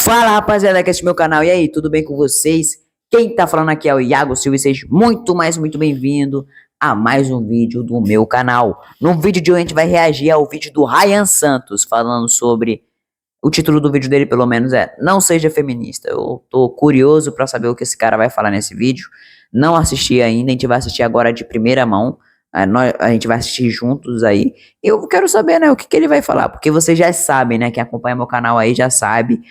Fala, rapaziada, que é esse meu canal. E aí, tudo bem com vocês? Quem tá falando aqui é o Iago Silva e seja muito bem-vindo a mais um vídeo do meu canal. No vídeo de hoje a gente vai reagir ao vídeo do Ryan Santos, falando sobre... O título do vídeo dele, pelo menos, é Não Seja Feminista. Eu tô curioso pra saber o que esse cara vai falar nesse vídeo. Não assisti ainda, a gente vai assistir agora de primeira mão. A gente vai assistir juntos aí. Eu quero saber, né, o que ele vai falar, porque vocês já sabem, né, quem acompanha meu canal aí já sabe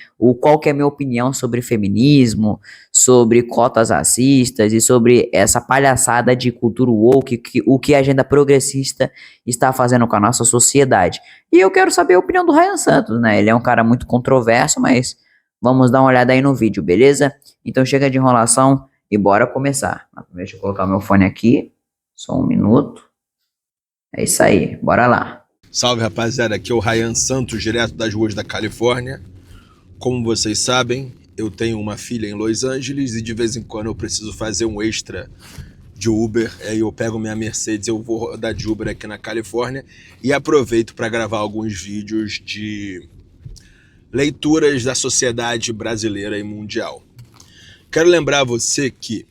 qual que é a minha opinião sobre feminismo, sobre cotas racistas e sobre essa palhaçada de cultura woke, o que a agenda progressista está fazendo com a nossa sociedade. E eu quero saber a opinião do Ryan Santos, né, ele é um cara muito controverso, mas vamos dar uma olhada aí no vídeo, beleza? Então chega de enrolação e bora começar. Deixa eu colocar meu fone aqui. Só um minuto. É isso aí, bora lá. Salve, rapaziada, aqui é o Ryan Santos, direto das ruas da Califórnia. Como vocês sabem, eu tenho uma filha em Los Angeles e de vez em quando eu preciso fazer um extra de Uber. Aí eu pego minha Mercedes, eu vou rodar de Uber aqui na Califórnia e aproveito para gravar alguns vídeos de leituras da sociedade brasileira e mundial. Quero lembrar você que,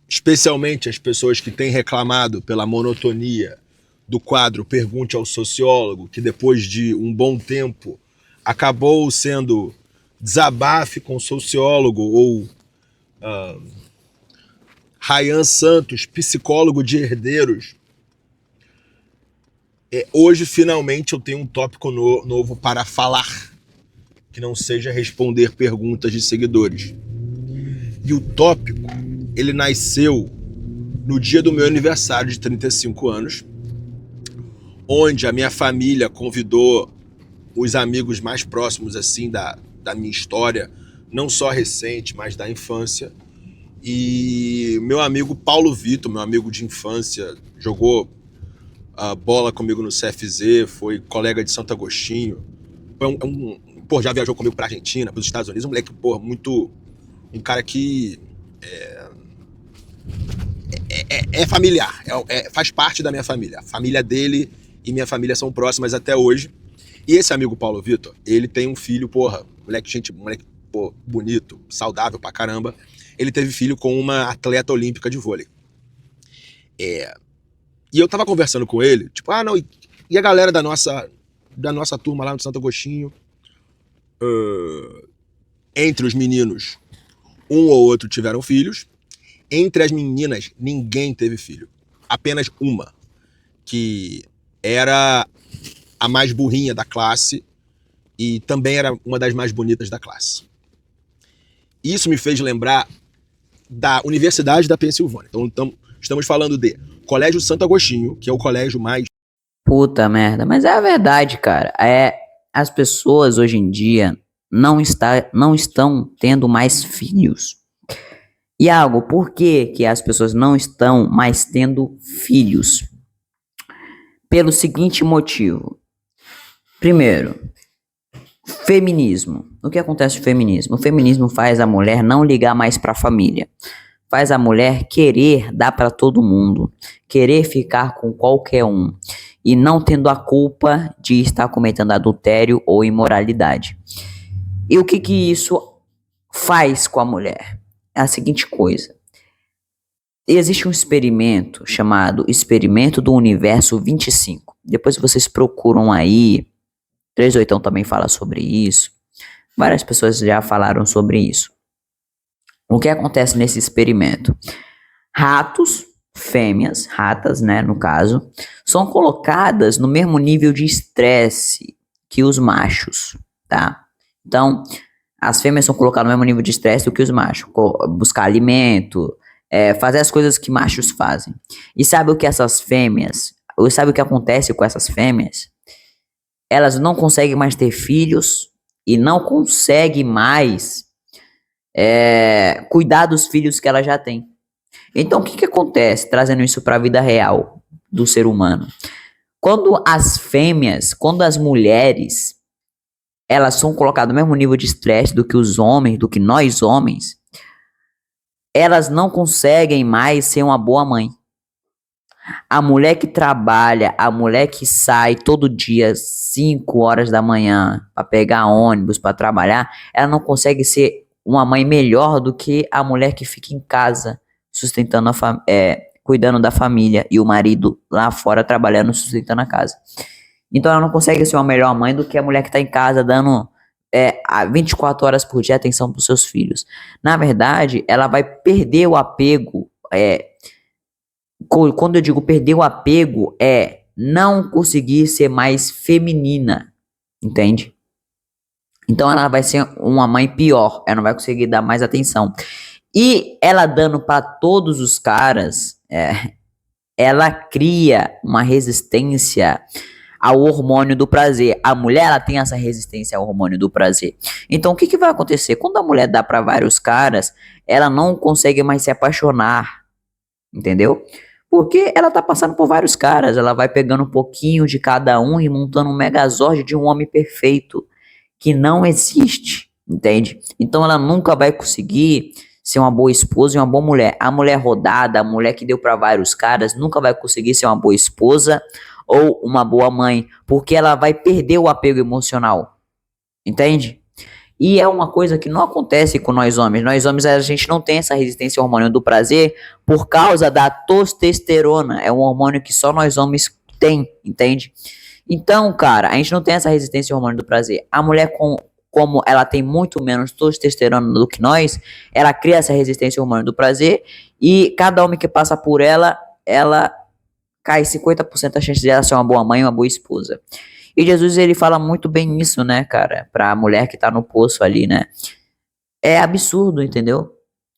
especialmente as pessoas que têm reclamado pela monotonia do quadro Pergunte ao Sociólogo, que depois de um bom tempo acabou sendo Desabafe com o Sociólogo ou Ryan Santos, psicólogo de herdeiros. Hoje, finalmente, eu tenho um tópico novo para falar, que não seja responder perguntas de seguidores. E o tópico, ele nasceu no dia do meu aniversário de 35 anos, onde a minha família convidou os amigos mais próximos assim da minha história, não só recente, mas da infância. E meu amigo Paulo Vitor, meu amigo de infância, jogou bola comigo no CFZ, foi colega de Santo Agostinho, já viajou comigo pra Argentina, pros Estados Unidos, um moleque, um cara que é familiar, faz parte da minha família. A família dele e minha família são próximas até hoje. E esse amigo Paulo Vitor, ele tem um filho, moleque bonito, saudável pra caramba. Ele teve filho com uma atleta olímpica de vôlei. E eu tava conversando com ele, e a galera da nossa turma lá no Santo Agostinho, entre os meninos, um ou outro tiveram filhos. Entre as meninas, ninguém teve filho. Apenas uma, que era a mais burrinha da classe e também era uma das mais bonitas da classe. Isso me fez lembrar da Universidade da Pensilvânia. Então, estamos falando de Colégio Santo Agostinho, que é o colégio mais... Puta merda, mas é a verdade, cara. As pessoas hoje em dia não estão tendo mais filhos. Iago, por que as pessoas não estão mais tendo filhos? Pelo seguinte motivo. Primeiro, feminismo. O que acontece com o feminismo? O feminismo faz a mulher não ligar mais para a família. Faz a mulher querer dar para todo mundo. Querer ficar com qualquer um. E não tendo a culpa de estar cometendo adultério ou imoralidade. E o que isso faz com a mulher? É a seguinte coisa. Existe um experimento chamado Experimento do Universo 25. Depois vocês procuram aí. 38 também fala sobre isso. Várias pessoas já falaram sobre isso. O que acontece nesse experimento? Ratos, fêmeas, ratas, né, no caso, são colocadas no mesmo nível de estresse que os machos, tá? Então, as fêmeas são colocadas no mesmo nível de estresse do que os machos. Buscar alimento, fazer as coisas que machos fazem. E sabe o que acontece com essas fêmeas? Elas não conseguem mais ter filhos e não conseguem mais cuidar dos filhos que elas já têm. Então, o que acontece, trazendo isso para a vida real do ser humano? Quando as mulheres, elas são colocadas no mesmo nível de estresse do que os homens, do que nós homens, elas não conseguem mais ser uma boa mãe. A mulher que trabalha, a mulher que sai todo dia 5 horas da manhã para pegar ônibus para trabalhar, ela não consegue ser uma mãe melhor do que a mulher que fica em casa sustentando cuidando da família e o marido lá fora trabalhando, sustentando a casa. Então ela não consegue ser uma melhor mãe do que a mulher que está em casa dando 24 horas por dia atenção para os seus filhos. Na verdade, ela vai perder o apego. Quando eu digo perder o apego, é não conseguir ser mais feminina, entende? Então ela vai ser uma mãe pior, ela não vai conseguir dar mais atenção. E ela dando para todos os caras, ela cria uma resistência ao hormônio do prazer. A mulher, ela tem essa resistência ao hormônio do prazer. Então, o que vai acontecer? Quando a mulher dá para vários caras, ela não consegue mais se apaixonar, entendeu? Porque ela tá passando por vários caras, ela vai pegando um pouquinho de cada um e montando um megazord de um homem perfeito, que não existe, entende? Então, ela nunca vai conseguir ser uma boa esposa e uma boa mulher. A mulher rodada, a mulher que deu para vários caras, nunca vai conseguir ser uma boa esposa ou uma boa mãe, porque ela vai perder o apego emocional, entende? E é uma coisa que não acontece com nós homens. Nós homens, a gente não tem essa resistência ao hormônio do prazer por causa da testosterona. É um hormônio que só nós homens tem, entende? Então, cara, a gente não tem essa resistência ao hormônio do prazer. A mulher, como ela tem muito menos testosterona do que nós, ela cria essa resistência ao hormônio do prazer, e cada homem que passa por ela cai 50% a chance de ela ser uma boa mãe e uma boa esposa. E Jesus, ele fala muito bem isso, né, cara, pra mulher que tá no poço ali, né? É absurdo, entendeu?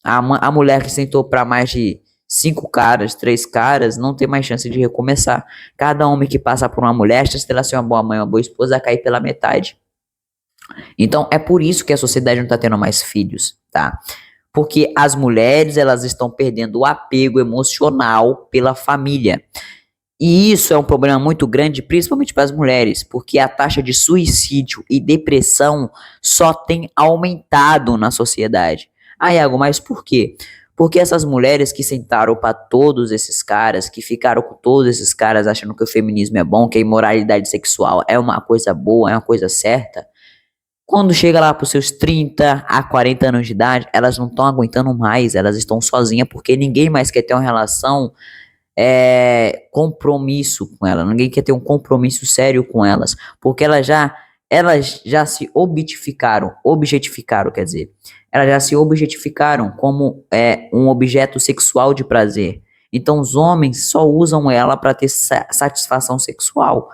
A mulher que sentou pra mais de 5 caras, 3 caras, não tem mais chance de recomeçar. Cada homem que passa por uma mulher, a chance dela ser uma boa mãe, uma boa esposa, vai cair pela metade. Então, é por isso que a sociedade não tá tendo mais filhos, tá? Porque as mulheres, elas estão perdendo o apego emocional pela família. E isso é um problema muito grande, principalmente para as mulheres, porque a taxa de suicídio e depressão só tem aumentado na sociedade. Ah, Iago, mas por quê? Porque essas mulheres que sentaram para todos esses caras, que ficaram com todos esses caras achando que o feminismo é bom, que a imoralidade sexual é uma coisa boa, é uma coisa certa, quando chega lá para os seus 30 a 40 anos de idade, elas não estão aguentando mais, elas estão sozinhas porque ninguém mais quer ter uma relação compromisso com ela, ninguém quer ter um compromisso sério com elas, porque elas já se objetificaram, quer dizer, elas já se objetificaram como um objeto sexual de prazer. Então os homens só usam ela para ter satisfação sexual.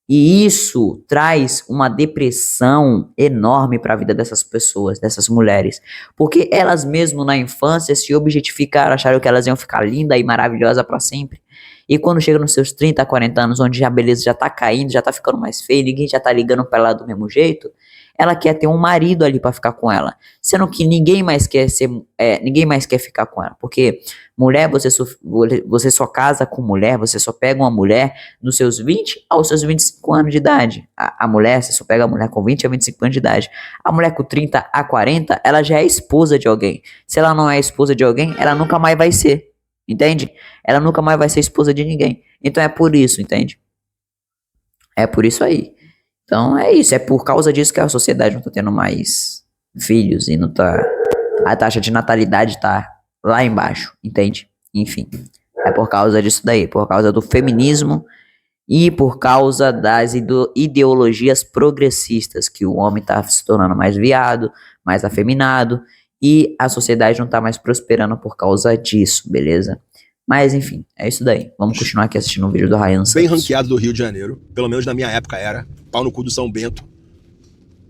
E isso traz uma depressão enorme para a vida dessas pessoas, dessas mulheres. Porque elas mesmo na infância se objetificaram, acharam que elas iam ficar linda e maravilhosa para sempre. E quando chega nos seus 30, 40 anos, onde a beleza já tá caindo, já tá ficando mais feia, ninguém já tá ligando para ela do mesmo jeito, ela quer ter um marido ali para ficar com ela. Sendo que ninguém mais quer ficar com ela. Porque mulher, você só casa com mulher, você só pega uma mulher dos seus 20 aos seus 25 anos de idade. A mulher, você só pega a mulher com 20 a 25 anos de idade. A mulher com 30 a 40, ela já é esposa de alguém. Se ela não é esposa de alguém, ela nunca mais vai ser. Entende? Ela nunca mais vai ser esposa de ninguém. Então é por isso, entende? É por isso aí. Então é isso, é por causa disso que a sociedade não tá tendo mais filhos e não tá... A taxa de natalidade tá lá embaixo, entende? Enfim, é por causa disso daí, por causa do feminismo e por causa das ideologias progressistas, que o homem tá se tornando mais viado, mais afeminado, e a sociedade não tá mais prosperando por causa disso, beleza? Mas enfim, é isso daí. Vamos continuar aqui assistindo um vídeo do Ryan Santos. Bem ranqueado do Rio de Janeiro, pelo menos na minha época era. Pau no cu do São Bento.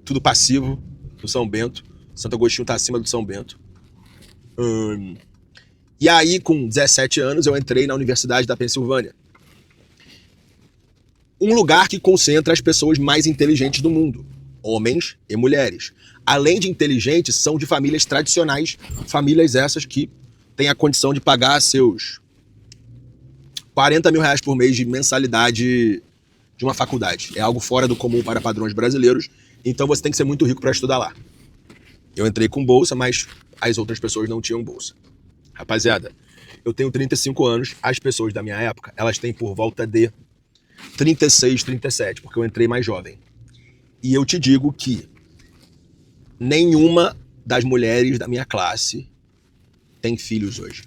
Tudo passivo do São Bento. Santo Agostinho tá acima do São Bento. E aí, com 17 anos, eu entrei na Universidade da Pensilvânia. Um lugar que concentra as pessoas mais inteligentes do mundo. Homens e mulheres. Além de inteligentes, são de famílias tradicionais. Famílias essas que têm a condição de pagar seus 40 mil reais por mês de mensalidade de uma faculdade. É algo fora do comum para padrões brasileiros, então você tem que ser muito rico para estudar lá. Eu entrei com bolsa, mas as outras pessoas não tinham bolsa. Rapaziada, Eu tenho 35 anos, as pessoas da minha época, elas têm por volta de 36, 37, porque eu entrei mais jovem. E eu te digo que nenhuma das mulheres da minha classe tem filhos hoje.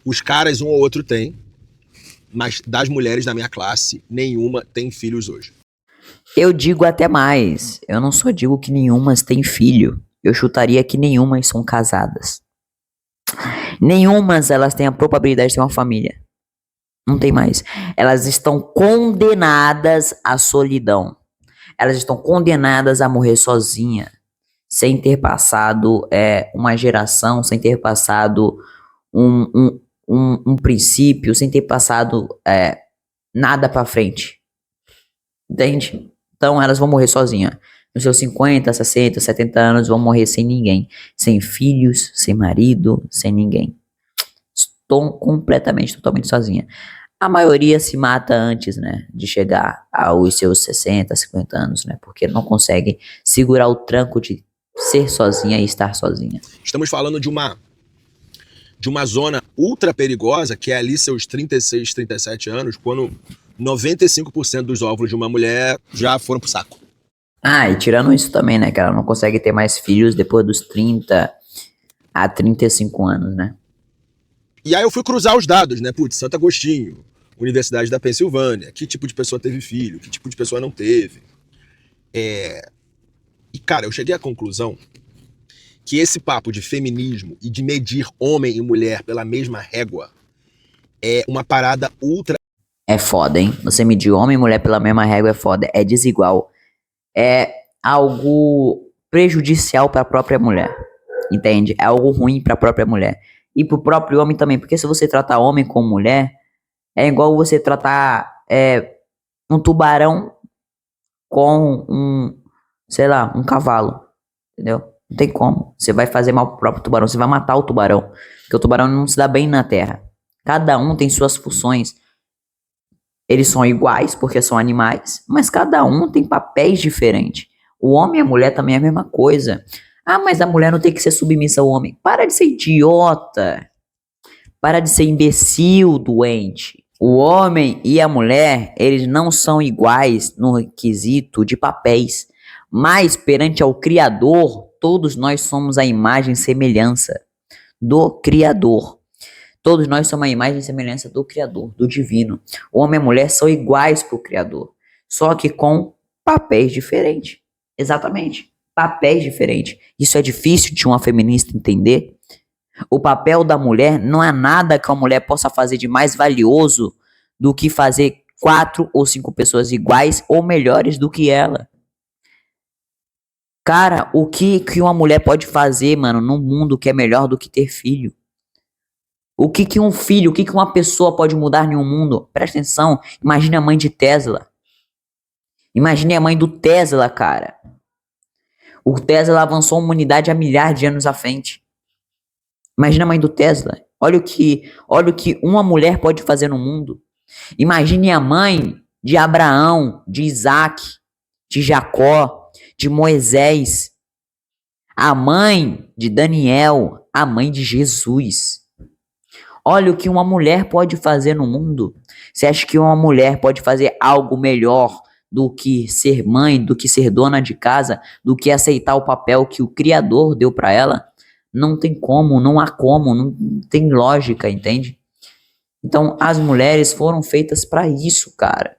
Os caras, um ou outro tem, mas das mulheres da minha classe, nenhuma tem filhos hoje. Eu digo até mais. Eu não só digo que nenhumas têm filho. Eu chutaria que nenhumas são casadas. Nenhumas elas têm a probabilidade de ter uma família. Não tem mais. Elas estão condenadas à solidão. Elas estão condenadas a morrer sozinha, sem ter passado uma geração, sem ter passado um princípio, sem ter passado nada pra frente. Entende? Então elas vão morrer sozinhas. Nos seus 50, 60, 70 anos vão morrer sem ninguém. Sem filhos, sem marido, sem ninguém. Estou totalmente sozinha. A maioria se mata antes, né, de chegar aos seus 60, 50 anos, né, porque não consegue segurar o tranco de ser sozinha e estar sozinha. Estamos falando de uma zona ultra perigosa, que é ali seus 36, 37 anos, quando 95% dos óvulos de uma mulher já foram pro saco. Ah, e tirando isso também, né, que ela não consegue ter mais filhos depois dos 30 a 35 anos, né. E aí eu fui cruzar os dados, né, putz, Santo Agostinho, Universidade da Pensilvânia, que tipo de pessoa teve filho, que tipo de pessoa não teve. E, cara, eu cheguei à conclusão que esse papo de feminismo e de medir homem e mulher pela mesma régua é uma parada ultra... É foda, hein? Você medir homem e mulher pela mesma régua é foda. É desigual. É algo prejudicial para a própria mulher. Entende? É algo ruim para a própria mulher. E pro próprio homem também. Porque se você tratar homem como mulher, é igual você tratar um tubarão com sei lá, um cavalo. Entendeu? Não tem como. Você vai fazer mal pro próprio tubarão. Você vai matar o tubarão. Porque o tubarão não se dá bem na terra. Cada um tem suas funções. Eles são iguais porque são animais, mas cada um tem papéis diferentes. O homem e a mulher também é a mesma coisa. Ah, mas a mulher não tem que ser submissa ao homem. Para de ser idiota. Para de ser imbecil, doente. O homem e a mulher, eles não são iguais no requisito de papéis. Mas perante ao Criador, todos nós somos a imagem e semelhança do Criador. Todos nós somos a imagem e semelhança do Criador, do Divino. O homem e a mulher são iguais para o Criador, só que com papéis diferentes. Exatamente, papéis diferentes. Isso é difícil de uma feminista entender. O papel da mulher não é nada que a mulher possa fazer de mais valioso do que fazer 4 ou 5 pessoas iguais ou melhores do que ela. Cara, o que uma mulher pode fazer, mano, num mundo que é melhor do que ter filho? O que um filho, o que uma pessoa pode mudar em um mundo? Presta atenção, imagine a mãe de Tesla. Imagine a mãe do Tesla, cara. O Tesla avançou a humanidade há milhares de anos à frente. Imagine a mãe do Tesla. Olha o que uma mulher pode fazer no mundo. Imagine a mãe de Abraão, de Isaac, de Jacó, de Moisés. A mãe de Daniel, a mãe de Jesus. Olha o que uma mulher pode fazer no mundo. Você acha que uma mulher pode fazer algo melhor do que ser mãe, do que ser dona de casa, do que aceitar o papel que o Criador deu para ela? Não tem como, não há como, não tem lógica, entende? Então, as mulheres foram feitas para isso, cara.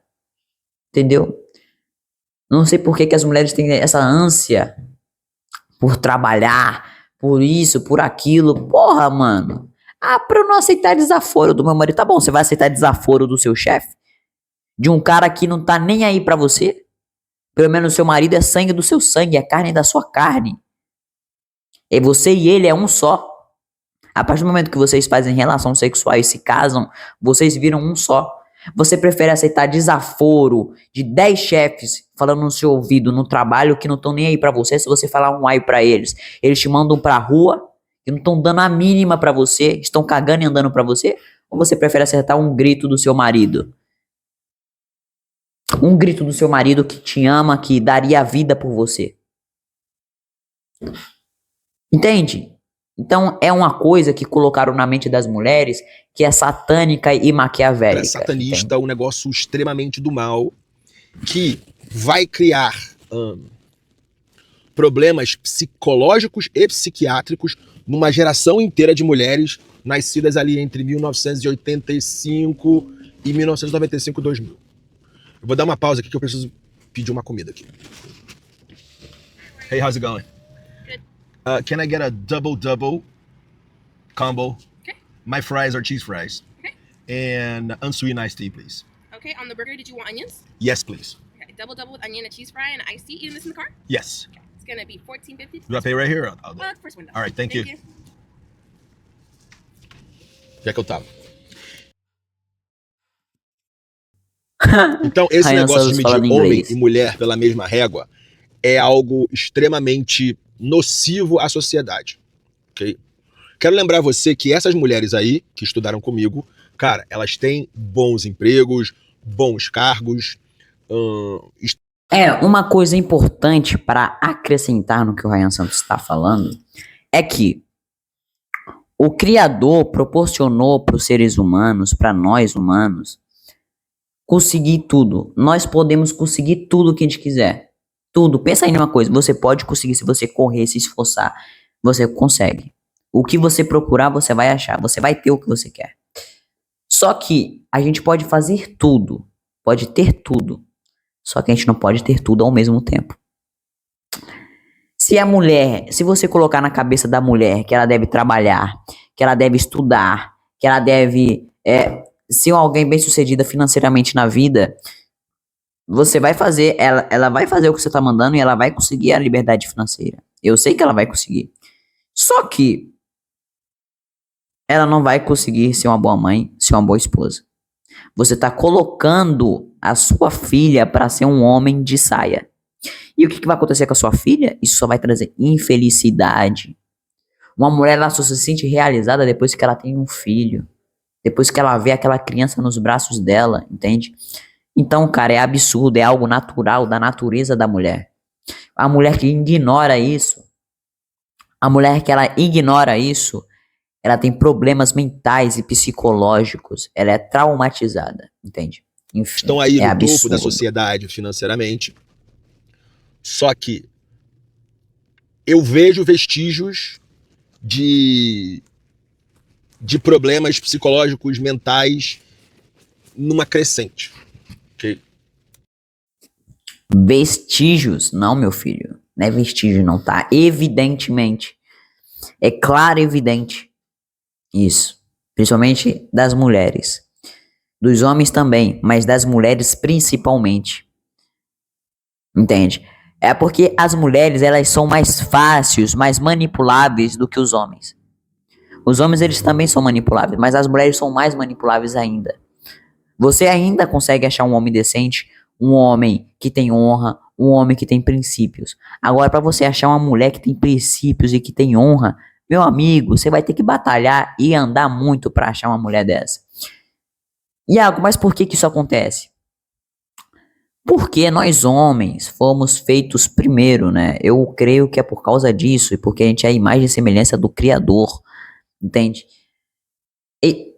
Entendeu? Não sei por que as mulheres têm essa ânsia por trabalhar, por isso, por aquilo. Porra, mano. Ah, pra eu não aceitar desaforo do meu marido. Tá bom, você vai aceitar desaforo do seu chefe? De um cara que não tá nem aí pra você? Pelo menos o seu marido é sangue do seu sangue, é carne da sua carne. E você e ele é um só. A partir do momento que vocês fazem relação sexual e se casam, vocês viram um só. Você prefere aceitar desaforo de 10 chefes falando no seu ouvido no trabalho que não estão nem aí pra você se você falar um ai pra eles? Eles te mandam pra rua e não estão dando a mínima pra você, estão cagando e andando pra você? Ou você prefere acertar um grito do seu marido? Um grito do seu marido que te ama, que daria a vida por você. Entende? Então é uma coisa que colocaram na mente das mulheres que é satânica e maquiavélica. É satanista, um negócio extremamente do mal, que vai criar problemas psicológicos e psiquiátricos numa geração inteira de mulheres nascidas ali entre 1985 e 1995, 2000. Eu vou dar uma pausa aqui que eu preciso pedir uma comida aqui. Hey, how's it going? Good. Can I get a double combo? Okay. My fries are cheese fries. Okay. And unsweetened iced tea, please. Okay, on the burger, did you want onions? Yes, please. Okay, double with onion, a cheese fry, and an iced tea. Eating this in the car? Yes. Okay, it's gonna be $14.50. Do I pay right here? I'll do it. First window. All right, thank you. Já que eu tava. Então, esse Ryan negócio de Santos falando medir homem inglês. e mulher pela mesma régua é algo extremamente nocivo à sociedade. Ok? Quero lembrar você que essas mulheres aí, que estudaram comigo, cara, elas têm bons empregos, bons cargos. Uma coisa importante para acrescentar no que o Ryan Santos está falando é que o Criador proporcionou para os seres humanos, para nós humanos, conseguir tudo. Nós podemos conseguir tudo que a gente quiser. Tudo. Pensa aí numa coisa, você pode conseguir se você correr, se esforçar. Você consegue. O que você procurar, você vai achar. Você vai ter o que você quer. Só que a gente pode fazer tudo. Pode ter tudo. Só que a gente não pode ter tudo ao mesmo tempo. Se você colocar na cabeça da mulher que ela deve trabalhar, que ela deve estudar, que ela deve ser alguém bem-sucedida financeiramente na vida, você vai fazer, ela vai fazer o que você tá mandando e ela vai conseguir a liberdade financeira. Eu sei que ela vai conseguir. Só que ela não vai conseguir ser uma boa mãe, ser uma boa esposa. Você tá colocando a sua filha para ser um homem de saia. E o que vai acontecer com a sua filha? Isso só vai trazer infelicidade. Uma mulher, ela só se sente realizada depois que ela tem um filho. Depois que ela vê aquela criança nos braços dela, entende? Então, cara, é absurdo, é algo natural, da natureza da mulher. A mulher que ignora isso, ela tem problemas mentais e psicológicos. Ela é traumatizada, entende? Enfim, estão aí no absurdo. topo da sociedade financeiramente. Só que eu vejo vestígios de problemas psicológicos, mentais, numa crescente. Okay? Vestígios? Não, meu filho. Não é vestígio, não, tá? Evidentemente. É claro e evidente. Isso. Principalmente das mulheres. Dos homens também, mas das mulheres principalmente. Entende? É porque as mulheres, elas são mais fáceis, mais manipuláveis do que os homens. Os homens, eles também são manipuláveis, mas as mulheres são mais manipuláveis ainda. Você ainda consegue achar um homem decente, um homem que tem honra, um homem que tem princípios. Agora, para você achar uma mulher que tem princípios e que tem honra, meu amigo, você vai ter que batalhar e andar muito para achar uma mulher dessa. Iago, mas por que isso acontece? Porque nós homens fomos feitos primeiro, né? Eu creio que é por causa disso e porque a gente é a imagem e semelhança do Criador, entende? E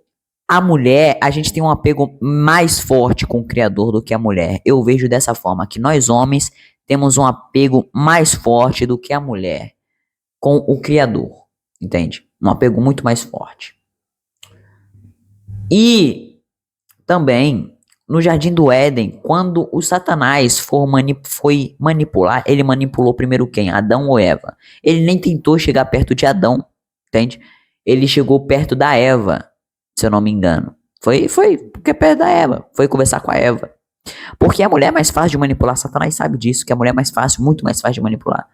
a mulher, a gente tem um apego mais forte com o Criador do que a mulher. Eu vejo dessa forma, que nós homens temos um apego mais forte do que a mulher com o Criador, entende? Um apego muito mais forte. E também no Jardim do Éden, quando o Satanás foi manipular, ele manipulou primeiro quem? Adão ou Eva? Ele nem tentou chegar perto de Adão, entende? Ele chegou perto da Eva, se eu não me engano. Foi porque perto da Eva, foi conversar com a Eva. Porque a mulher é mais fácil de manipular, Satanás sabe disso, que a mulher é mais fácil, muito mais fácil de manipular.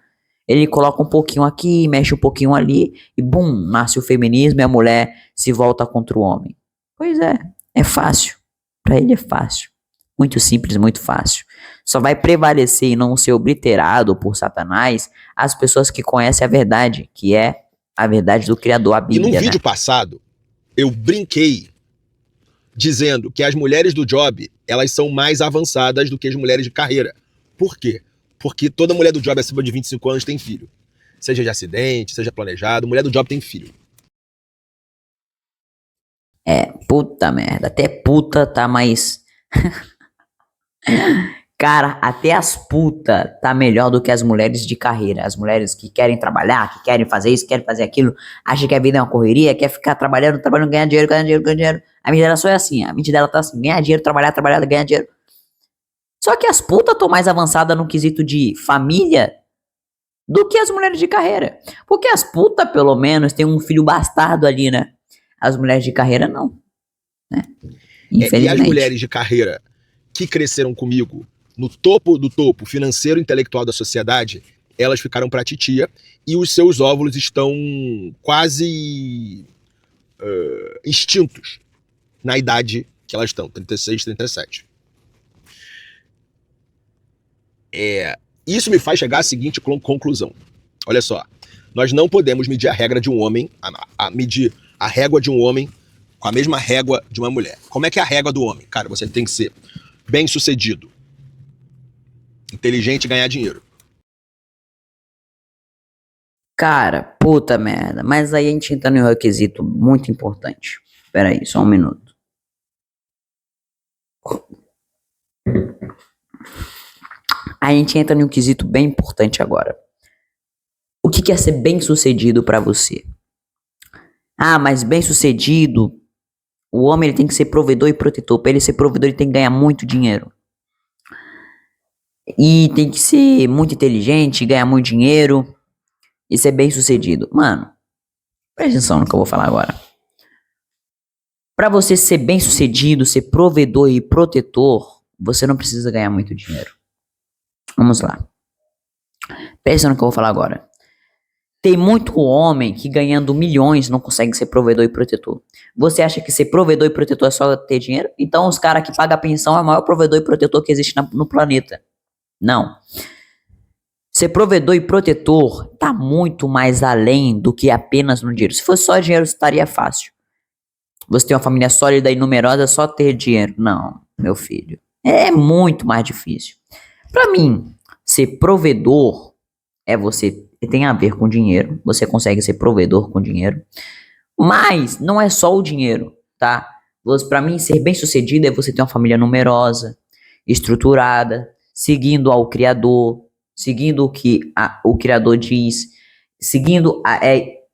Ele coloca um pouquinho aqui, mexe um pouquinho ali, e bum, nasce o feminismo e a mulher se volta contra o homem. Pois é fácil. Pra ele é fácil. Muito simples, muito fácil. Só vai prevalecer e não ser obliterado por Satanás as pessoas que conhecem a verdade, que é a verdade do Criador, a Bíblia. E no vídeo passado, eu brinquei dizendo que as mulheres do job, elas são mais avançadas do que as mulheres de carreira. Por quê? Porque toda mulher do job acima de 25 anos tem filho. Seja de acidente, seja planejado. Mulher do job tem filho. Puta merda. Até puta tá mais. Cara, até as putas tá melhor do que as mulheres de carreira. As mulheres que querem trabalhar, que querem fazer isso, querem fazer aquilo, acham que a vida é uma correria, quer ficar trabalhando, ganhar dinheiro, ganhar dinheiro, ganhar dinheiro. A mente dela só é assim, a mente dela tá assim, ganhar dinheiro, trabalhar, ganhar dinheiro. Só que as putas estão mais avançadas no quesito de família do que as mulheres de carreira. Porque as putas, pelo menos, têm um filho bastardo ali, né? As mulheres de carreira, não. Né? E as mulheres de carreira que cresceram comigo no topo do topo financeiro e intelectual da sociedade, elas ficaram pra titia e os seus óvulos estão quase extintos na idade que elas estão, 36, 37. Isso me faz chegar à seguinte conclusão. Olha só, nós não podemos medir a regra de um homem, medir a régua de um homem com a mesma régua de uma mulher. Como é que é a régua do homem? Cara, você tem que ser bem-sucedido, inteligente e ganhar dinheiro. Cara, puta merda. Mas aí a gente entra em um requisito muito importante. Pera aí, só um minuto. A gente entra em um quesito bem importante agora. O que é ser bem-sucedido pra você? Ah, mas bem-sucedido, o homem ele tem que ser provedor e protetor. Pra ele ser provedor, ele tem que ganhar muito dinheiro. E tem que ser muito inteligente, ganhar muito dinheiro e ser bem-sucedido. Mano, presta atenção no que eu vou falar agora. Pra você ser bem-sucedido, ser provedor e protetor, você não precisa ganhar muito dinheiro. Vamos lá. Presta atenção no que eu vou falar agora. Tem muito homem que ganhando milhões não consegue ser provedor e protetor. Você acha que ser provedor e protetor é só ter dinheiro? Então os caras que pagam a pensão é o maior provedor e protetor que existe no planeta. Não. Ser provedor e protetor tá muito mais além do que apenas no dinheiro. Se fosse só dinheiro, estaria fácil. Você tem uma família sólida e numerosa, só ter dinheiro. Não, meu filho. É muito mais difícil. Pra mim, ser provedor tem a ver com dinheiro. Você consegue ser provedor com dinheiro. Mas não é só o dinheiro, tá? Pra mim, ser bem-sucedido é você ter uma família numerosa, estruturada, seguindo ao Criador, seguindo o que o Criador diz,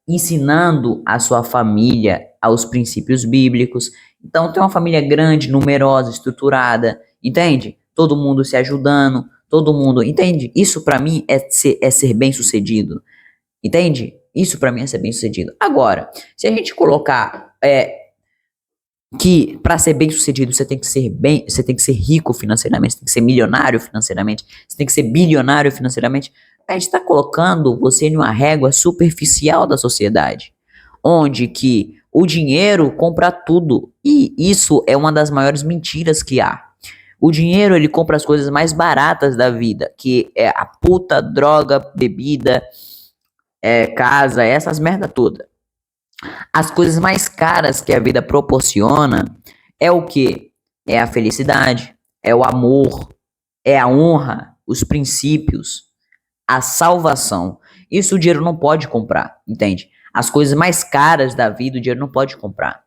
ensinando a sua família aos princípios bíblicos. Então, ter uma família grande, numerosa, estruturada, entende? Todo mundo se ajudando, todo mundo, entende? Isso pra mim é ser bem-sucedido, entende? Isso pra mim é ser bem-sucedido. Agora, se a gente colocar que para ser bem-sucedido você tem que ser rico financeiramente, você tem que ser milionário financeiramente, você tem que ser bilionário financeiramente, a gente está colocando você em uma régua superficial da sociedade, onde que o dinheiro compra tudo, e isso é uma das maiores mentiras que há. O dinheiro, ele compra as coisas mais baratas da vida, que é a puta, droga, bebida, casa, essas merda toda. As coisas mais caras que a vida proporciona é o quê? É a felicidade, é o amor, é a honra, os princípios, a salvação. Isso o dinheiro não pode comprar, entende? As coisas mais caras da vida o dinheiro não pode comprar,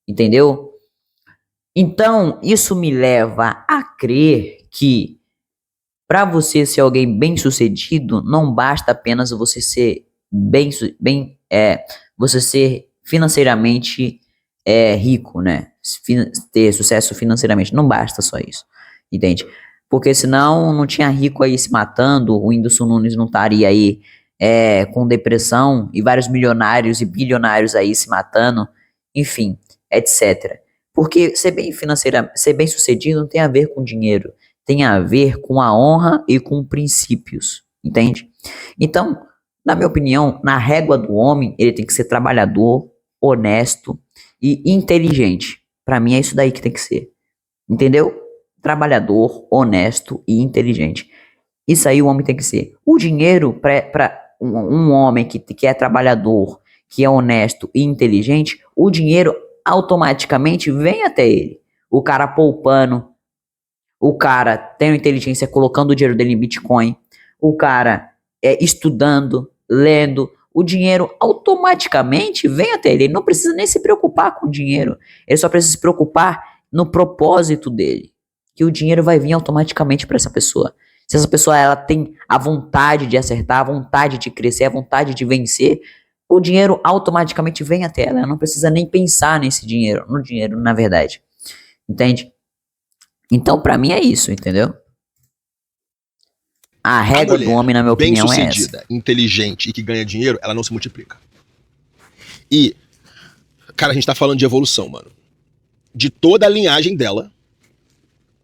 entendeu? Então, isso me leva a crer que para você ser alguém bem-sucedido, não basta apenas você ser você ser financeiramente rico, né? Ter sucesso financeiramente. Não basta só isso, entende? Porque senão não tinha rico aí se matando, o Whindersson Nunes não estaria aí com depressão e vários milionários e bilionários aí se matando, enfim, etc. Porque ser bem sucedido não tem a ver com dinheiro, tem a ver com a honra e com princípios, entende? Então, na minha opinião, na régua do homem, ele tem que ser trabalhador, honesto e inteligente. Pra mim é isso daí que tem que ser, entendeu? Trabalhador, honesto e inteligente. Isso aí o homem tem que ser. O dinheiro para um homem que é trabalhador, que é honesto e inteligente, o dinheiro automaticamente vem até ele. O cara poupando, o cara tendo inteligência colocando o dinheiro dele em Bitcoin, o cara estudando, lendo, o dinheiro automaticamente vem até ele. Ele não precisa nem se preocupar com o dinheiro. Ele só precisa se preocupar no propósito dele. Que o dinheiro vai vir automaticamente para essa pessoa. Se essa pessoa ela tem a vontade de acertar, a vontade de crescer, a vontade de vencer, o dinheiro automaticamente vem até ela. Ela não precisa nem pensar nesse dinheiro, no dinheiro, na verdade. Entende? Então, pra mim é isso, entendeu? A régua do homem, na minha opinião, é essa. Bem-sucedida, inteligente e que ganha dinheiro, ela não se multiplica. E, cara, a gente tá falando de evolução, mano. De toda a linhagem dela,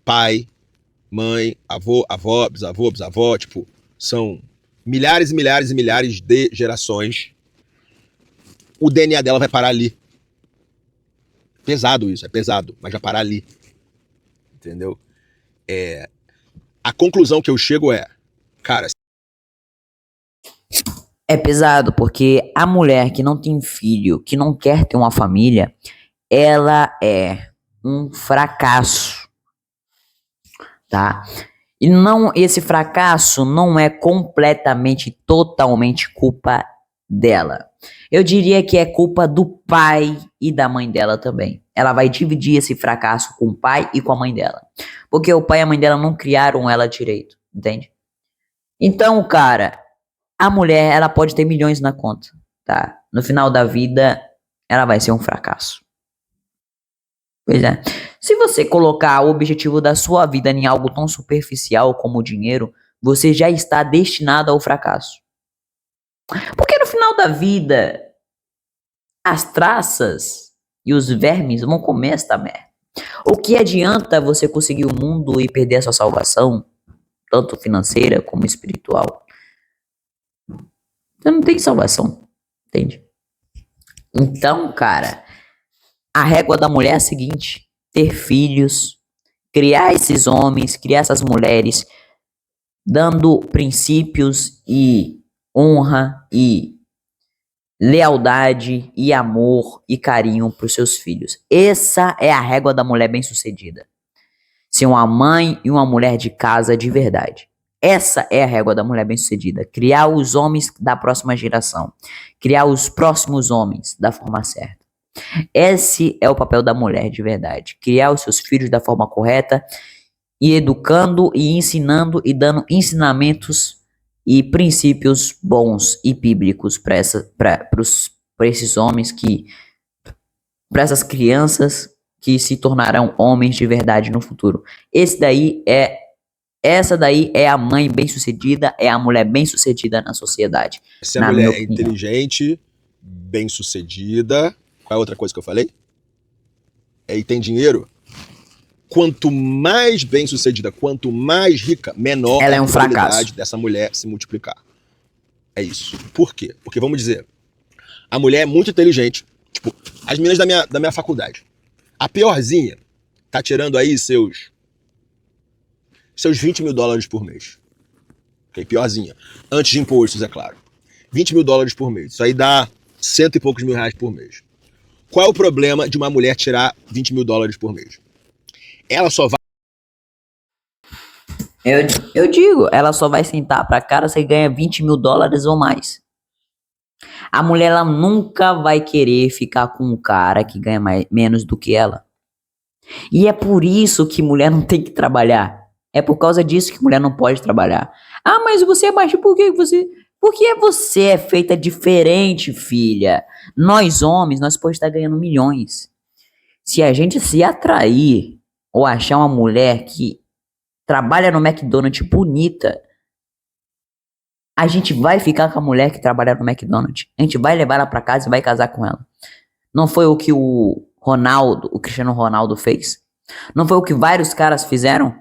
pai, mãe, avô, avó, bisavô, bisavó, tipo, são milhares e milhares e milhares de gerações. O DNA dela vai parar ali. Pesado isso, é pesado, mas vai parar ali. Entendeu? A conclusão que eu chego é, cara... É pesado, porque a mulher que não tem filho, que não quer ter uma família, ela é um fracasso. Tá? E não, esse fracasso não é completamente, totalmente culpa dela. Eu diria que é culpa do pai e da mãe dela também. Ela vai dividir esse fracasso com o pai e com a mãe dela. Porque o pai e a mãe dela não criaram ela direito, entende? Então, cara, a mulher, ela pode ter milhões na conta, tá? No final da vida, ela vai ser um fracasso. Pois é. Se você colocar o objetivo da sua vida em algo tão superficial como o dinheiro, você já está destinado ao fracasso. Porque no final da vida, as traças e os vermes vão comer esta merda. O que adianta você conseguir o mundo e perder a sua salvação, tanto financeira como espiritual? Você não tem salvação, entende? Então, cara, a régua da mulher é a seguinte: ter filhos, criar esses homens, criar essas mulheres, dando princípios e honra e lealdade e amor e carinho para os seus filhos. Essa é a régua da mulher bem-sucedida. Ser uma mãe e uma mulher de casa de verdade. Essa é a régua da mulher bem-sucedida. Criar os homens da próxima geração. Criar os próximos homens da forma certa. Esse é o papel da mulher de verdade. Criar os seus filhos da forma correta e educando e ensinando e dando ensinamentos e princípios bons e bíblicos para esses homens para essas crianças que se tornarão homens de verdade no futuro. Essa daí é a mãe bem-sucedida, é a mulher bem-sucedida na sociedade. Se a mulher é inteligente, bem-sucedida, qual é a outra coisa que eu falei? E tem dinheiro. Quanto mais bem-sucedida, quanto mais rica, menor ela é a um probabilidade fracasso dessa mulher se multiplicar. É isso. Por quê? Porque, vamos dizer, a mulher é muito inteligente. Tipo, as meninas da minha faculdade. A piorzinha tá tirando aí seus $20 mil por mês. Ok? Piorzinha. Antes de impostos, é claro. $20 mil por mês. Isso aí dá R$100 e poucos mil por mês. Qual é o problema de uma mulher tirar $20 mil por mês? Ela só vai... Eu digo, ela só vai sentar pra cara se ganha $20 mil ou mais. A mulher, ela nunca vai querer ficar com um cara que ganha menos do que ela. E é por isso que mulher não tem que trabalhar. É por causa disso que mulher não pode trabalhar. Ah, mas você é macho, por que você... Porque você é feita diferente, filha. Nós homens, nós podemos estar ganhando milhões. Se a gente se atrair ou achar uma mulher que trabalha no McDonald's bonita, a gente vai ficar com a mulher que trabalha no McDonald's. A gente vai levar ela pra casa e vai casar com ela. Não foi o que o Cristiano Ronaldo fez? Não foi o que vários caras fizeram?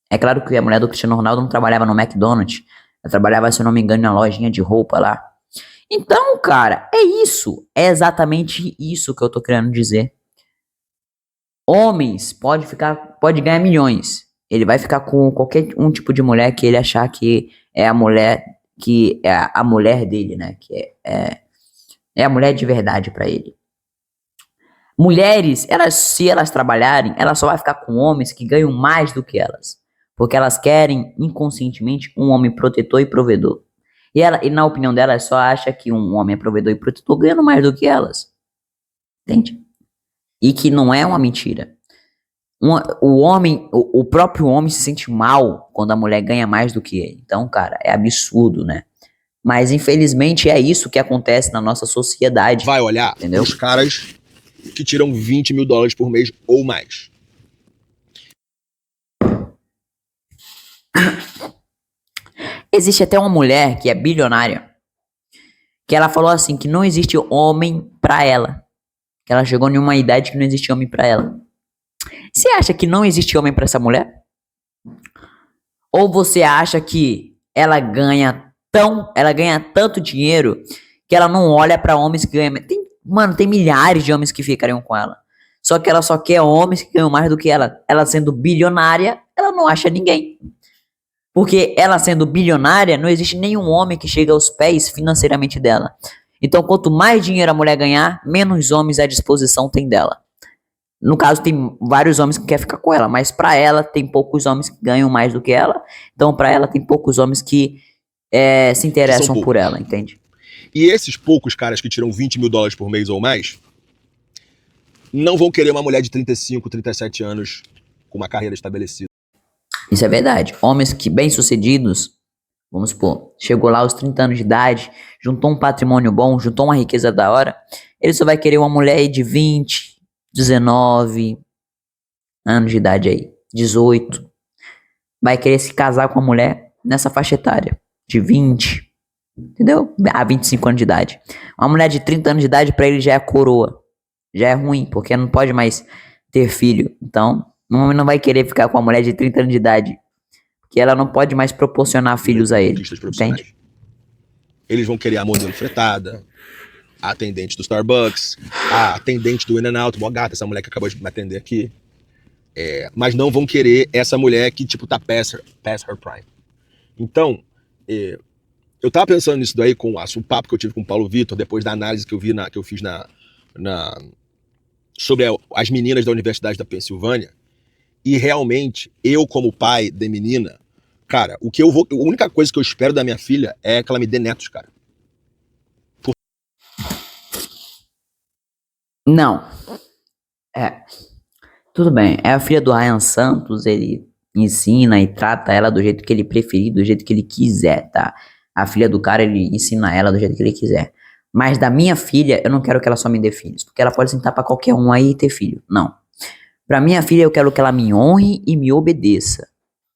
É claro que a mulher do Cristiano Ronaldo não trabalhava no McDonald's. Ela trabalhava, se eu não me engano, na lojinha de roupa lá. Então, cara, é isso. É exatamente isso que eu tô querendo dizer. Homens pode ganhar milhões. Ele vai ficar com qualquer um tipo de mulher que ele achar que é a mulher dele, né? Que é a mulher de verdade pra ele. Mulheres, se elas trabalharem, elas só vai ficar com homens que ganham mais do que elas. Porque elas querem, inconscientemente, um homem protetor e provedor. E na opinião dela, ela só acha que um homem é provedor e protetor ganhando mais do que elas. Entende? E que não é uma mentira. O próprio homem se sente mal quando a mulher ganha mais do que ele. Então, cara, é absurdo, né? Mas infelizmente é isso que acontece na nossa sociedade. Vai olhar Entendeu? os caras que tiram $20 mil por mês ou mais. Existe até uma mulher que é bilionária, que ela falou assim, que não existe homem pra ela. Que ela chegou em uma idade que não existe homem pra ela. Você acha que não existe homem pra essa mulher? Ou você acha que ela ganha tanto dinheiro que ela não olha pra homens que ganham? Mano, tem milhares de homens que ficariam com ela. Só que ela só quer homens que ganham mais do que ela. Ela sendo bilionária, ela não acha ninguém. Porque ela sendo bilionária, não existe nenhum homem que chega aos pés financeiramente dela. Então, quanto mais dinheiro a mulher ganhar, menos homens à disposição tem dela. No caso, tem vários homens que querem ficar com ela, mas pra ela tem poucos homens que ganham mais do que ela. Então, pra ela tem poucos homens que se interessam por ela, entende? E esses poucos caras que tiram $20 mil por mês ou mais não vão querer uma mulher de 35, 37 anos com uma carreira estabelecida. Isso é verdade. Homens que bem-sucedidos, vamos supor, chegou lá aos 30 anos de idade, juntou um patrimônio bom, juntou uma riqueza da hora, ele só vai querer uma mulher aí de 20, 19 anos de idade aí, 18. Vai querer se casar com uma mulher nessa faixa etária, de 20, entendeu? A 25 anos de idade. Uma mulher de 30 anos de idade pra ele já é coroa. Já é ruim, porque não pode mais ter filho. Então, um homem não vai querer ficar com uma mulher de 30 anos de idade, porque ela não pode mais proporcionar filhos a ele, entende? Eles vão querer a modelo fretada, a atendente do Starbucks, a atendente do In-N-Out, mó gata, essa mulher que acabou de me atender aqui. Mas não vão querer essa mulher que, tipo, tá past her prime. Então, eu tava pensando nisso daí com o papo que eu tive com o Paulo Vitor, depois da análise que eu fiz sobre as meninas da Universidade da Pensilvânia. E realmente, eu como pai de menina, cara, a única coisa que eu espero da minha filha é que ela me dê netos, cara. Não. Tudo bem. É a filha do Ryan Santos, ele ensina e trata ela do jeito que ele preferir, do jeito que ele quiser, tá? A filha do cara, ele ensina ela do jeito que ele quiser. Mas da minha filha, eu não quero que ela só me dê filhos, porque ela pode sentar pra qualquer um aí e ter filho. Não. Pra minha filha, eu quero que ela me honre e me obedeça.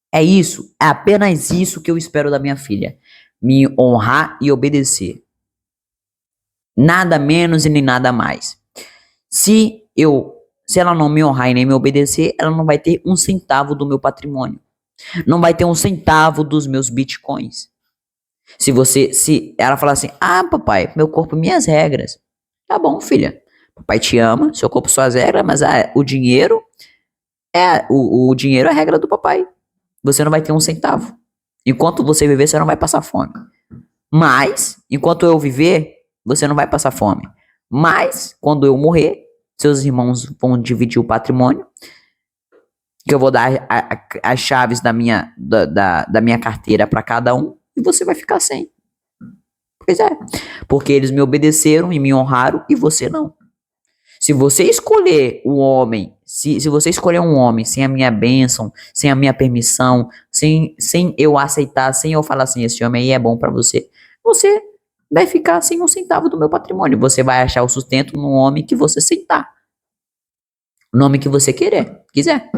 É isso. É apenas isso que eu espero da minha filha. Me honrar e obedecer. Nada menos e nem nada mais. Se ela não me honrar e nem me obedecer, ela não vai ter um centavo do meu patrimônio. Não vai ter um centavo dos meus bitcoins. Se ela falar assim, papai, meu corpo, minhas regras. Tá bom, filha. Papai te ama, seu corpo, suas regras, mas o dinheiro o dinheiro é a regra do papai. Você não vai ter um centavo. Enquanto você viver, você não vai passar fome. Mas, enquanto eu viver, você não vai passar fome. Mas, quando eu morrer, seus irmãos vão dividir o patrimônio, que eu vou dar as chaves da minha carteira para cada um, e você vai ficar sem. Pois é. Porque eles me obedeceram e me honraram, e você não. Se você escolher um homem, se você escolher um homem sem a minha bênção, sem a minha permissão, sem eu aceitar, sem eu falar assim, esse homem aí é bom pra você, você vai ficar sem um centavo do meu patrimônio. Você vai achar o sustento no homem que você sentar. No homem que você quiser.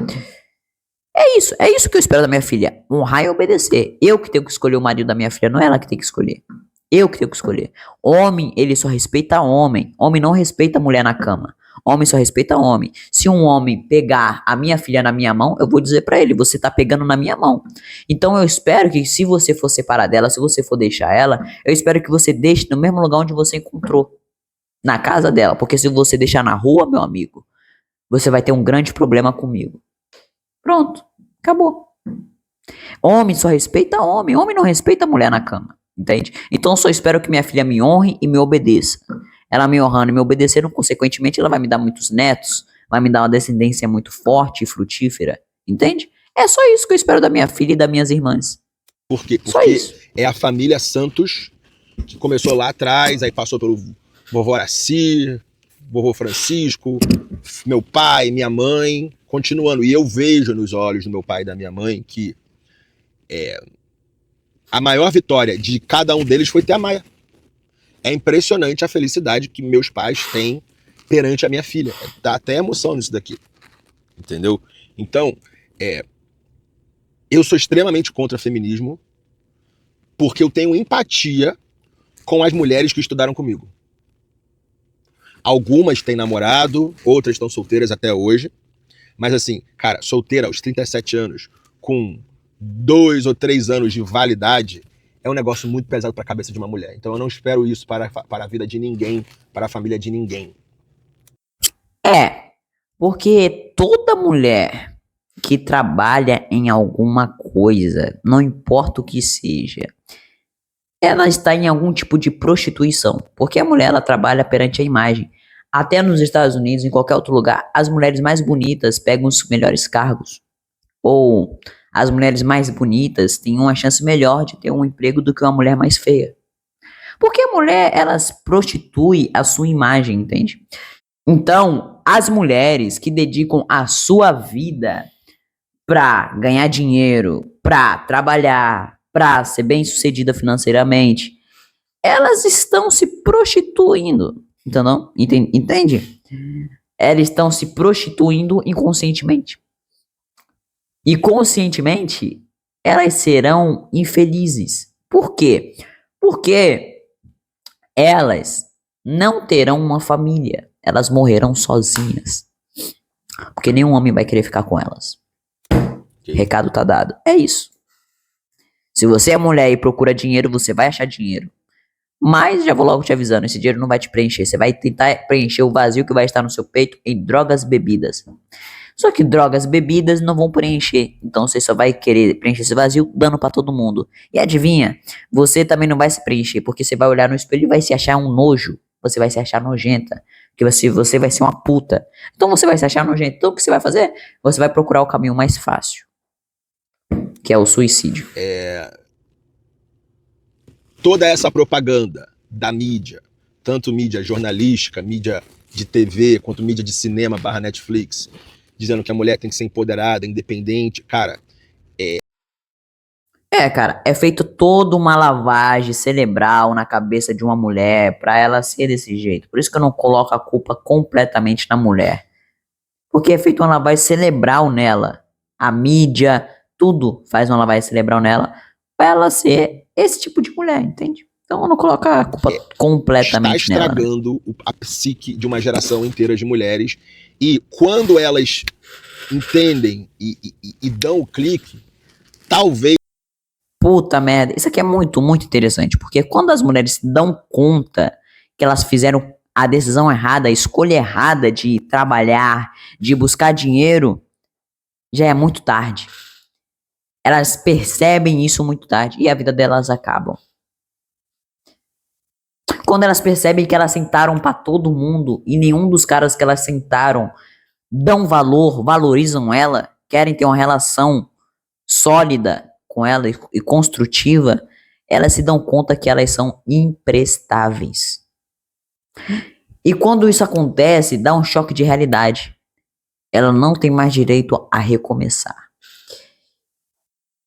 É isso que eu espero da minha filha. Honrar e obedecer. Eu que tenho que escolher o marido da minha filha, não é ela que tem que escolher. Eu que tenho que escolher. Homem, ele só respeita homem. Homem não respeita mulher na cama. Homem só respeita homem. Se um homem pegar a minha filha na minha mão, eu vou dizer pra ele, você tá pegando na minha mão. Então eu espero que se você for separar dela, se você for deixar ela, eu espero que você deixe no mesmo lugar onde você encontrou. Na casa dela. Porque se você deixar na rua, meu amigo, você vai ter um grande problema comigo. Pronto. Acabou. Homem só respeita homem. Homem não respeita mulher na cama. Entende? Então eu só espero que minha filha me honre e me obedeça. Ela me honrando e me obedecendo, consequentemente ela vai me dar muitos netos, vai me dar uma descendência muito forte e frutífera. Entende? É só isso que eu espero da minha filha e das minhas irmãs. Por quê? Só Porque isso. é a família Santos que começou lá atrás, aí passou pelo vovô Araci, vovô Francisco, meu pai, minha mãe, continuando. E eu vejo nos olhos do meu pai e da minha mãe que a maior vitória de cada um deles foi ter a Maia. É impressionante a felicidade que meus pais têm perante a minha filha. Dá até emoção nisso daqui. Entendeu? Então, eu sou extremamente contra feminismo porque eu tenho empatia com as mulheres que estudaram comigo. Algumas têm namorado, outras estão solteiras até hoje. Mas assim, cara, solteira aos 37 anos, com 2 ou 3 anos de validade, é um negócio muito pesado para a cabeça de uma mulher. Então eu não espero isso para a vida de ninguém, para a família de ninguém. Porque toda mulher que trabalha em alguma coisa, não importa o que seja, ela está em algum tipo de prostituição. Porque a mulher, ela trabalha perante a imagem. Até nos Estados Unidos, em qualquer outro lugar, as mulheres mais bonitas pegam os melhores cargos. Ou as mulheres mais bonitas têm uma chance melhor de ter um emprego do que uma mulher mais feia. Porque a mulher, elas prostitui a sua imagem, entende? Então, as mulheres que dedicam a sua vida pra ganhar dinheiro, pra trabalhar, pra ser bem-sucedida financeiramente, elas estão se prostituindo, entendeu? Entende? Elas estão se prostituindo inconscientemente. E conscientemente, elas serão infelizes. Por quê? Porque elas não terão uma família. Elas morrerão sozinhas. Porque nenhum homem vai querer ficar com elas. Recado tá dado. É isso. Se você é mulher e procura dinheiro, você vai achar dinheiro. Mas já vou logo te avisando, esse dinheiro não vai te preencher. Você vai tentar preencher o vazio que vai estar no seu peito em drogas e bebidas. Só que drogas e bebidas não vão preencher. Então você só vai querer preencher esse vazio dando pra todo mundo. E adivinha, você também não vai se preencher, porque você vai olhar no espelho e vai se achar um nojo. Você vai se achar nojenta. Porque você vai ser uma puta. Então você vai se achar nojenta. Então o que você vai fazer? Você vai procurar o caminho mais fácil. Que é o suicídio. Toda essa propaganda da mídia, tanto mídia jornalística, mídia de TV, quanto mídia de cinema / Netflix, dizendo que a mulher tem que ser empoderada, independente, cara. Cara, é feito toda uma lavagem cerebral na cabeça de uma mulher pra ela ser desse jeito. Por isso que eu não coloco a culpa completamente na mulher. Porque é feito uma lavagem cerebral nela. A mídia, tudo faz uma lavagem cerebral nela pra ela ser esse tipo de mulher, entende? Então eu não coloco a culpa completamente está nela. estragando a psique de uma geração inteira de mulheres. E quando elas entendem e dão o clique, talvez. Puta merda, isso aqui é muito, muito interessante, porque quando as mulheres se dão conta que elas fizeram a decisão errada, a escolha errada de trabalhar, de buscar dinheiro, já é muito tarde. Elas percebem isso muito tarde e a vida delas acaba. Quando elas percebem que elas sentaram pra todo mundo e nenhum dos caras que elas sentaram dão valor, valorizam ela, querem ter uma relação sólida com ela e construtiva, elas se dão conta que elas são imprestáveis. E quando isso acontece, dá um choque de realidade. Ela não tem mais direito a recomeçar.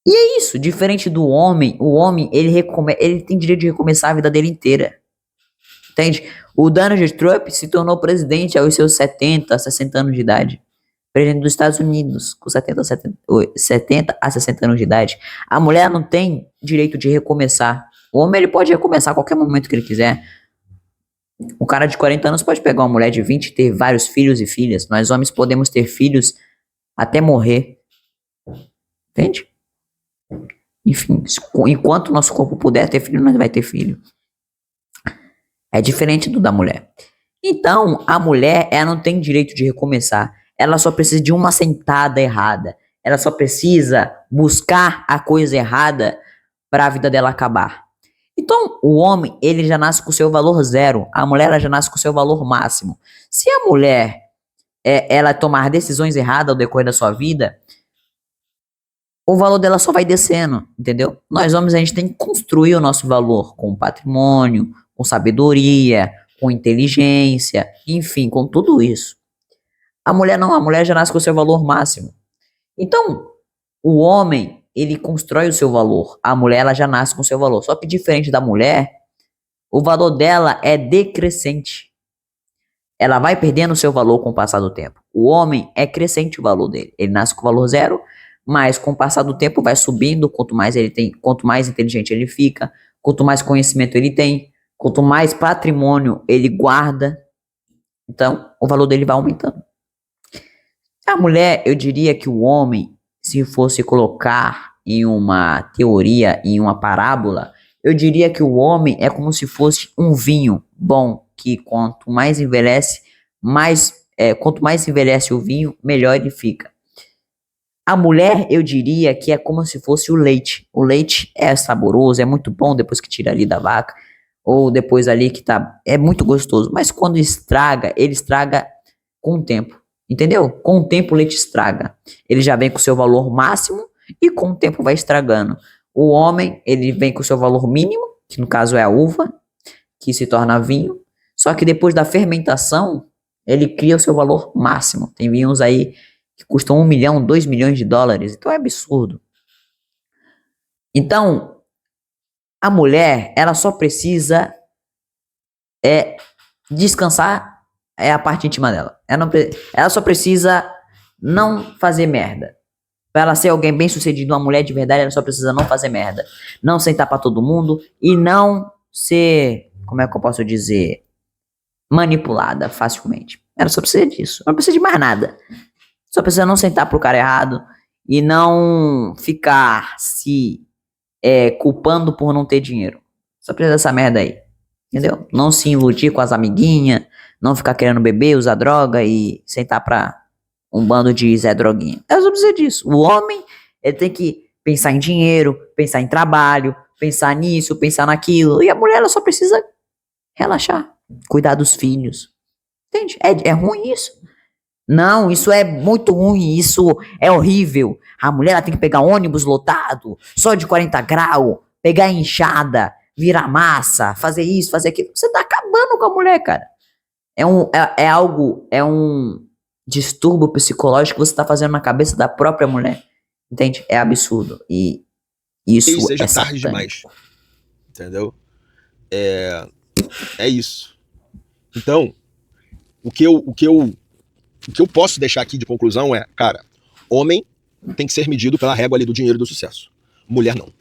E é isso, diferente do homem, o homem, ele tem direito de recomeçar a vida dele inteira. Entende? O Donald Trump se tornou presidente aos seus 70, 60 anos de idade. Presidente dos Estados Unidos, com 70 a 60 anos de idade. A mulher não tem direito de recomeçar. O homem, ele pode recomeçar a qualquer momento que ele quiser. O cara de 40 anos pode pegar uma mulher de 20 e ter vários filhos e filhas. Nós homens podemos ter filhos até morrer. Entende? Enfim, enquanto o nosso corpo puder ter filho, nós vai ter filho. É diferente do da mulher. Então, a mulher, ela não tem direito de recomeçar. Ela só precisa de uma sentada errada. Ela só precisa buscar a coisa errada para a vida dela acabar. Então, o homem, ele já nasce com o seu valor zero. A mulher, ela já nasce com o seu valor máximo. Se a mulher, ela tomar decisões erradas ao decorrer da sua vida, o valor dela só vai descendo, entendeu? Nós homens, a gente tem que construir o nosso valor com patrimônio, com sabedoria, com inteligência, enfim, com tudo isso. A mulher não, a mulher já nasce com o seu valor máximo. Então, o homem, ele constrói o seu valor. A mulher, ela já nasce com o seu valor. Só que diferente da mulher, o valor dela é decrescente. Ela vai perdendo o seu valor com o passar do tempo. O homem é crescente o valor dele. Ele nasce com o valor zero, mas com o passar do tempo vai subindo. Quanto mais ele tem, quanto mais inteligente ele fica, quanto mais conhecimento ele tem, quanto mais patrimônio ele guarda, então o valor dele vai aumentando. A mulher, eu diria que o homem, se fosse colocar em uma teoria, em uma parábola, eu diria que o homem é como se fosse um vinho bom, que quanto mais envelhece, quanto mais envelhece o vinho, melhor ele fica. A mulher, eu diria que é como se fosse o leite. O leite é saboroso, é muito bom depois que tira ali da vaca, ou depois ali que tá, é muito gostoso. Mas quando estraga, ele estraga com o tempo, entendeu? Com o tempo o leite estraga. Ele já vem com o seu valor máximo e com o tempo vai estragando. O homem, ele vem com o seu valor mínimo, que no caso é a uva, que se torna vinho. Só que depois da fermentação, ele cria o seu valor máximo. Tem vinhos aí que custam 1 milhão, 2 milhões de dólares. Então é absurdo. Então, a mulher, ela só precisa descansar, é a parte íntima dela. Ela só precisa não fazer merda. Pra ela ser alguém bem sucedido, uma mulher de verdade, ela só precisa não fazer merda. Não sentar pra todo mundo e não ser, como é que eu posso dizer, manipulada facilmente. Ela só precisa disso. Ela não precisa de mais nada. Só precisa não sentar pro cara errado e não ficar se culpando por não ter dinheiro. Só precisa dessa merda aí. Entendeu? Não se iludir com as amiguinhas, não ficar querendo beber, usar droga e sentar pra um bando de Zé Droguinha. Ela só precisa disso. O homem, ele tem que pensar em dinheiro, pensar em trabalho, pensar nisso, pensar naquilo. E a mulher, ela só precisa relaxar, cuidar dos filhos. Entende? É ruim isso? Não, isso é muito ruim, isso é horrível. A mulher, ela tem que pegar ônibus lotado, só de 40 graus, pegar enxada, virar massa, fazer isso, fazer aquilo. Você tá acabando com a mulher, cara. É um distúrbio psicológico que você tá fazendo na cabeça da própria mulher. Entende? É absurdo. E isso E seja é tarde satânico. demais. Entendeu? É isso. Então, o que eu posso deixar aqui de conclusão é, cara, homem tem que ser medido pela régua ali do dinheiro e do sucesso. Mulher não.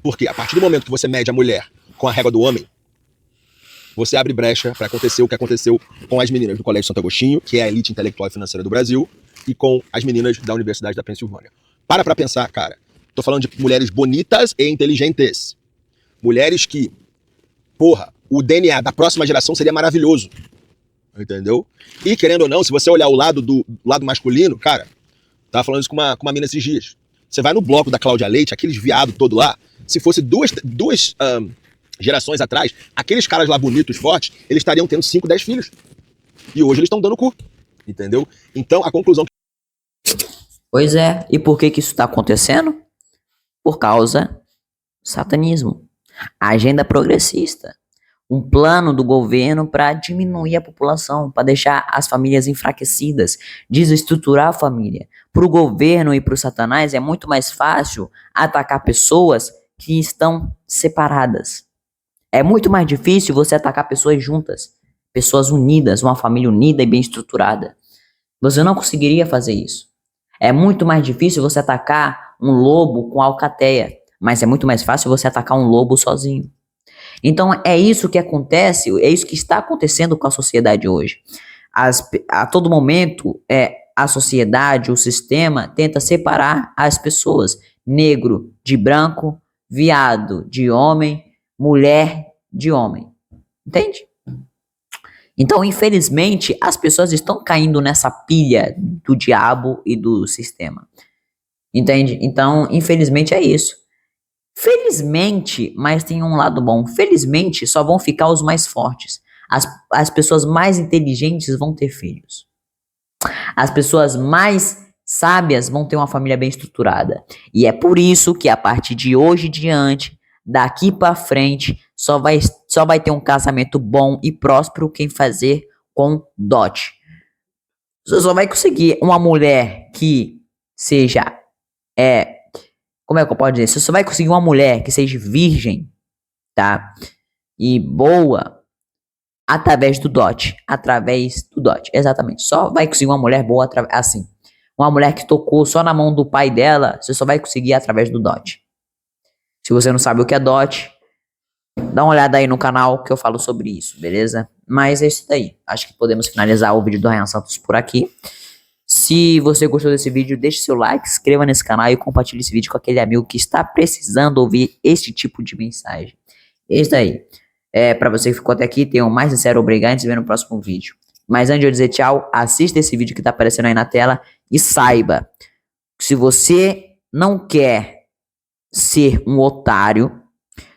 Porque a partir do momento que você mede a mulher com a régua do homem, você abre brecha para acontecer o que aconteceu com as meninas do Colégio Santo Agostinho, que é a elite intelectual e financeira do Brasil, e com as meninas da Universidade da Pensilvânia. Para pensar, cara. Tô falando de mulheres bonitas e inteligentes. Mulheres que, porra, o DNA da próxima geração seria maravilhoso. Entendeu? E querendo ou não, se você olhar o lado masculino, cara, tava falando isso com uma mina esses dias. Você vai no bloco da Cláudia Leite, aqueles viados todo lá, se fosse duas gerações atrás, aqueles caras lá bonitos, fortes, eles estariam tendo 5, 10 filhos. E hoje eles estão dando cu. Entendeu? Então, a conclusão... Pois é. E por que isso tá acontecendo? Por causa do satanismo. Agenda progressista. Um plano do governo para diminuir a população, para deixar as famílias enfraquecidas, desestruturar a família. Para o governo e para o Satanás é muito mais fácil atacar pessoas que estão separadas. É muito mais difícil você atacar pessoas juntas, pessoas unidas, uma família unida e bem estruturada. Você não conseguiria fazer isso. É muito mais difícil você atacar um lobo com alcateia, mas é muito mais fácil você atacar um lobo sozinho. Então é isso que acontece, é isso que está acontecendo com a sociedade hoje. A todo momento, a sociedade, o sistema, tenta separar as pessoas. Negro de branco, viado de homem, mulher de homem. Entende? Então, infelizmente, as pessoas estão caindo nessa pilha do diabo e do sistema. Entende? Então, infelizmente é isso. Felizmente, mas tem um lado bom. Felizmente, só vão ficar os mais fortes. As pessoas mais inteligentes vão ter filhos. As pessoas mais sábias vão ter uma família bem estruturada. E é por isso que a partir de hoje em diante, daqui pra frente, só vai ter um casamento bom e próspero quem fazer com dote. Você só vai conseguir uma mulher que seja, como é que eu posso dizer? Você só vai conseguir uma mulher que seja virgem, tá? E boa, através do dote. Exatamente. Só vai conseguir uma mulher boa assim. Uma mulher que tocou só na mão do pai dela, você só vai conseguir através do dote. Se você não sabe o que é dote, dá uma olhada aí no canal que eu falo sobre isso, beleza? Mas é isso daí. Acho que podemos finalizar o vídeo do Ryan Santos por aqui. Se você gostou desse vídeo, deixe seu like, se inscreva nesse canal e compartilhe esse vídeo com aquele amigo que está precisando ouvir este tipo de mensagem. É isso daí. Pra você que ficou até aqui, tenho um mais sincero obrigado e se vê no próximo vídeo. Mas antes de eu dizer tchau, assista esse vídeo que tá aparecendo aí na tela e saiba, se você não quer ser um otário,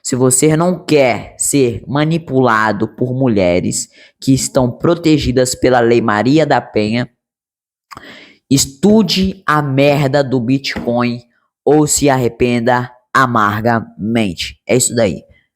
se você não quer ser manipulado por mulheres que estão protegidas pela Lei Maria da Penha, estude a merda do Bitcoin ou se arrependa amargamente. É isso daí.